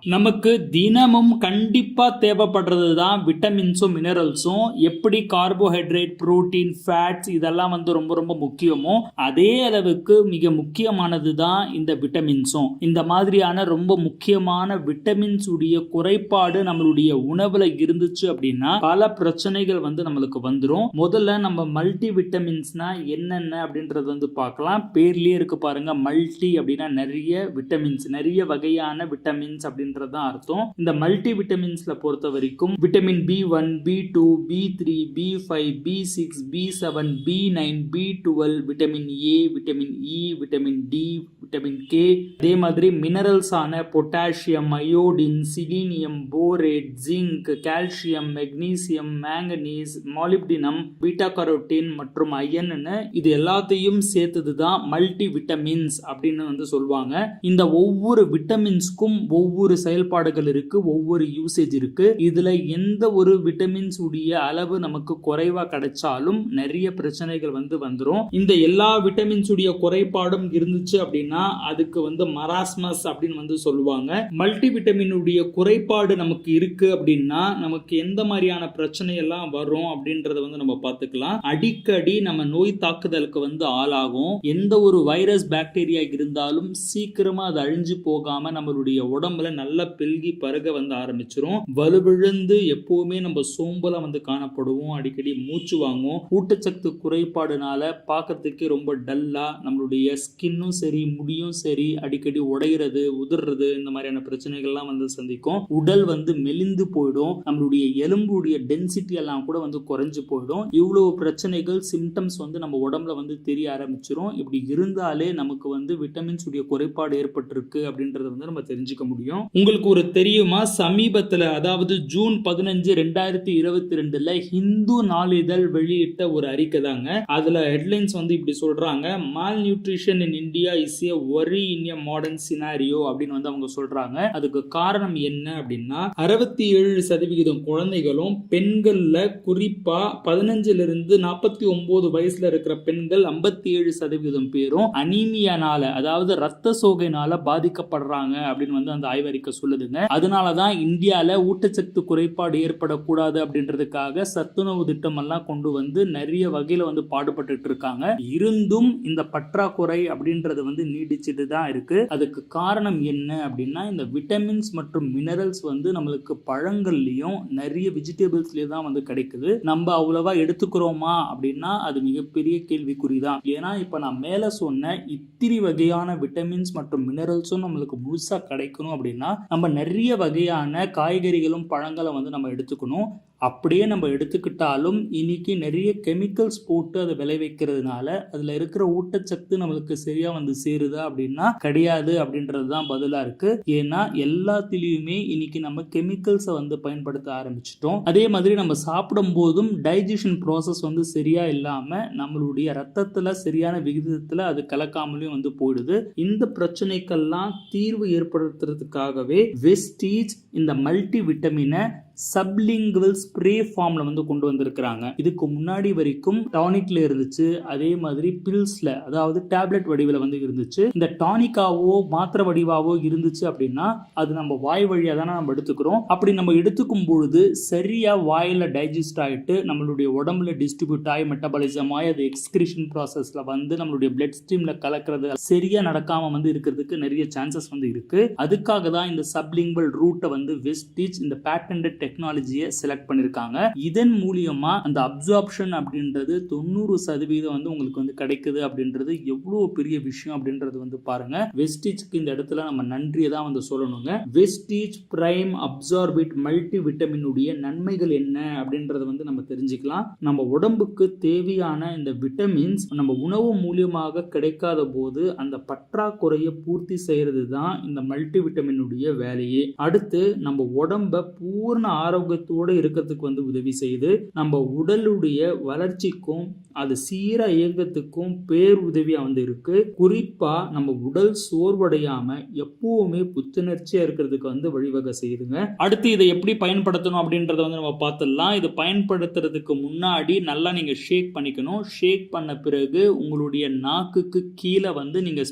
நமக்கு தினமும் கண்டிப்பா தேவைப்படுறது தான் விட்டமின்ஸும் மினரல்ஸும். எப்படி கார்போஹைட்ரேட், புரோட்டீன், ஃபேட்ஸ் இதெல்லாம் ரொம்ப ரொம்ப முக்கியமோ அதே அளவுக்கு மிக முக்கியமானது தான் இந்த விட்டமின்ஸும். இந்த மாதிரியான ரொம்ப முக்கியமான விட்டமின்ஸ் உடைய குறைபாடு நம்மளுடைய உணவுல இருந்துச்சு அப்படின்னா பல பிரச்சனைகள் நம்மளுக்கு வந்துடும். முதல்ல நம்ம மல்டி விட்டமின்ஸ்னா என்னென்ன அப்படின்றது பார்க்கலாம். பேர்லயே இருக்கு பாருங்க, மல்டி அப்படின்னா நிறைய விட்டமின்ஸ், நிறைய வகையான விட்டமின்ஸ் அப்படின்றதான் அர்த்தம். இந்த மல்டி விட்டமின்ஸ்ல பொறுத்த வரைக்கும் vitamin B1, B2, B3, B5, B6, B7, B9, B12, vitamin A, vitamin E, vitamin D, vitamin K, அதே மாதிரி மினரல்ஸ் ஆன potassium, iodine, selenium, borate, zinc, calcium, magnesium, manganese, molybdenum, beta carotene மற்றும் அயன், இது எல்லாத்தையும் சேர்த்தது தான் மல்டி விட்டமின்ஸ் அப்படின்னு சொல்லுவாங்க. இந்த ஒவ்வொரு விட்டமின்ஸ்க்கும் ஒவ்வொரு செயல்பாடுகள் இருக்கு, ஒவ்வொரு யூசேஜ் இருக்கு. இதுல எந்த ஒரு விட்டமின்ஸ் உடைய அளவு நமக்கு குறைவா கிடைச்சாலும் நிறைய பிரச்சனைகள் வந்துரும். இந்த எல்லா விட்டமின்ஸ் உடைய குறைபாடும் இருந்துச்சு அப்படின்னா அதுக்கு மராஸ்மஸ் அப்படின்னு சொல்லுவாங்க. மல்டி விட்டமின் உடைய குறைபாடு நமக்கு இருக்கு அப்படின்னா நமக்கு எந்த மாதிரியான பிரச்சனை எல்லாம் வரும் அப்படின்றத நம்ம பார்த்துக்கலாம். அடிக்கடி நம்ம நோய் தாக்குதலுக்கு ஆளாகும். எந்த ஒரு வைரஸ் பாக்டீரியா இருந்தாலும் சீக்கிரமா அது அழிஞ்சு போகாம நம்மளுடைய உடம்புல நல்லா பெருகி பருக ஆரம்பிச்சிரும். வலுவிழந்து எப்பவுமே நம்ம சோம்பலா காணப்படுவோம். அடிக்கடி மூச்சு வாங்கும். ஊட்டச்சத்து குறைபாடுனால பார்க்கறதுக்கே ரொம்ப டல்லா, நம்மளுடைய ஸ்கின்னும் சரி முடியும் சரி அடிக்கடி உடையிறது, உதிர்றது, இந்த மாதிரியான பிரச்சனைகள்லாம் சந்திக்கும். உடல் மெலிந்து போயிடும். நம்மளுடைய எலும்புடைய டென்சிட்டி எல்லாம் கூட குறைஞ்சு போயிடும். இவ்வளவு பிரச்சனைகள் சிம்டம்ஸ் நம்ம உடம்புல தெரிய ஆரம்பிச்சிரும். இப்படி இருந்தாலே நமக்கு விட்டமின்ஸ் உடைய குறைபாடு ஏற்பட்டிருக்கு அப்படின்றத நம்ம தெரிஞ்சுக்க முடியும். உங்களுக்கு ஒரு தெரியுமா, சமீபத்தில் அதாவது ஜூன் 15, 2022 ஹிந்து நாளிதழ் வெளியிட்ட ஒரு அறிக்கை தாங்க. அதுல ஹெட்லைன்ஸ் இப்படி சொல்றாங்க, mall nutrition in India is a வரி இன் எ மாடர்ன் சினாரியோ அப்படின்னு அவங்க சொல்றாங்க. அதுக்கு காரணம் என்ன அப்படின்னா 67% குழந்தைகளும் பெண்கள்ல குறிப்பா 15 இருந்து 49 வயசுல இருக்கிற பெண்கள் 57% பேரும் அனீமியானால அதாவது ரத்த சோகைனால பாதிக்கப்படுறாங்க அப்படின்னு அந்த ஆய்வறிக்கை சொல்லுதுங்க. அதனாலதான் இந்தியால ஊட்டச்சத்து குறைபாடு ஏற்படக்கூடாது அப்படின்றதுக்காக சத்துணவு திட்டம் எல்லாம் கொண்டு நிறைய வகையில பாடுபட்டு இருக்காங்க. இருந்தும் இந்த பற்றாக்குறை அப்படின்றது நீடிச்சுட்டு தான் இருக்கு. அதுக்கு காரணம் என்ன அப்படின்னா இந்த விட்டமின்ஸ் மற்றும் மினரல்ஸ் நம்மளுக்கு பழங்கள்லயும் நிறைய வெஜிடபிள்ஸ்லயும் தான் கிடைக்குது. நம்ம அவ்வளவா எடுத்துக்கிறோமா அப்படின்னா அது மிகப்பெரிய கேள்விக்குறிதான். ஏன்னா இப்ப நான் மேல சொன்ன இத்திரி வகையான விட்டமின்ஸ் மற்றும் மினரல்ஸும் நம்மளுக்கு முழுசா கிடைக்கணும் அப்படின்னா நம்ம நிறைய வகையான காய்கறிகளும் பழங்களும் நம்ம எடுத்துக்கணும். அப்படியே நம்ம எடுத்துக்கிட்டாலும் இன்னைக்கு நிறைய கெமிக்கல்ஸ் போட்டு அதை விளைவிக்கிறதுனால அதுல இருக்கிற ஊட்டச்சத்து நம்மளுக்கு சரியா சேருதா அப்படின்னா கிடையாது அப்படின்றது தான் பதிலா இருக்கு. ஏன்னா எல்லாத்திலயுமே இன்னைக்கு நம்ம கெமிக்கல்ஸை பயன்படுத்த ஆரம்பிச்சிட்டோம். அதே மாதிரி நம்ம சாப்பிடும் போதும் டைஜஷன் ப்ராசஸ் சரியா இல்லாம நம்மளுடைய ரத்தத்துல சரியான விகிதத்துல அது கலக்காமலையும் போயிடுது. இந்த பிரச்சனைக்கெல்லாம் தீர்வு ஏற்படுத்துறதுக்காகவே வெஸ்டீஜ் இந்த மல்டி விட்டமினை சப்லிங்குவல் ஸ்ப்ரே ஃபார்ம்ல கொண்டு வந்திருக்கிறாங்க. இதுக்கு முன்னாடி வரைக்கும் டானிக்ல இருந்துச்சு, அதே மாதிரி பில்ஸ்ல அதாவது டேப்லெட் வடிவில் இருந்துச்சு. இந்த டானிக்காவோ மாத்திரை வடிவாவோ இருந்துச்சு அப்படின்னா அது நம்ம வாய் வழியா தானே நம்ம எடுத்துக்கிறோம். அப்படி நம்ம எடுத்துக்கும் பொழுது சரியா வாயில டைஜஸ்ட் ஆயிட்டு நம்மளுடைய உடம்புல டிஸ்ட்ரிபியூட் ஆகி மெட்டபாலிசம் ஆகி அது எக்ஸ்கிரீஷன் ப்ராசஸ்ல நம்மளுடைய பிளட் ஸ்ட்ரீம்ல கலக்கிறது சரியா நடக்காம இருக்கிறதுக்கு நிறைய சான்சஸ் இருக்கு. அதுக்காக தான் இந்த சப்லிங்குவல் ரூட்டை வெஸ்டீஜ் இந்த பேட்டன்ட் டெக்னாலஜியை செலக்ட் பண்ணிருக்காங்க. இதன் மூலியமா அந்த அப்சார்ப்ஷன் அப்படின்றது 90% உங்களுக்கு கிடைக்குது அப்படின்றது எவ்வளவு பெரிய விஷயம் அப்படின்றது பாருங்க. வெஸ்டீஜ்க்கு இந்த இடத்துல நம்ம நன்றியை தான் சொல்லணுங்க. வெஸ்டீஜ் பிரைம் அப்சார்பிட் மல்டி விட்டமின் உடைய நன்மைகள் என்ன அப்படின்றத நம்ம தெரிஞ்சுக்கலாம். நம்ம உடம்புக்கு தேவையான இந்த விட்டமின்ஸ் நம்ம உணவு மூலியமாக கிடைக்காத போது அந்த பற்றாக்குறையை பூர்த்தி செய்யறது தான் இந்த மல்டி விட்டமின் உடைய வேலையே. அடுத்து நம்ம உடம்ப பூர்ண ஆரோக்கியத்தோடு இருக்கிறதுக்கு உதவி செய்து நம்ம உடலுடைய வளர்ச்சிக்கும் அது சீரா இயக்கத்துக்கும் பேர் உதவியா இருக்கு. குறிப்பா நம்ம உடல் சோர்வடையாம எப்பவுமே புத்துணர்ச்சியா இருக்கிறதுக்கு வழிவகை செய்யுதுங்க. அடுத்து இதை எப்படி பயன்படுத்தணும் அப்படின்றத நம்ம பார்த்துடலாம். இதை பயன்படுத்துறதுக்கு முன்னாடி நல்லா நீங்க ஷேக் பண்ணிக்கணும். ஷேக் பண்ண பிறகு உங்களுடைய நாக்குக்கு கீழே நீங்க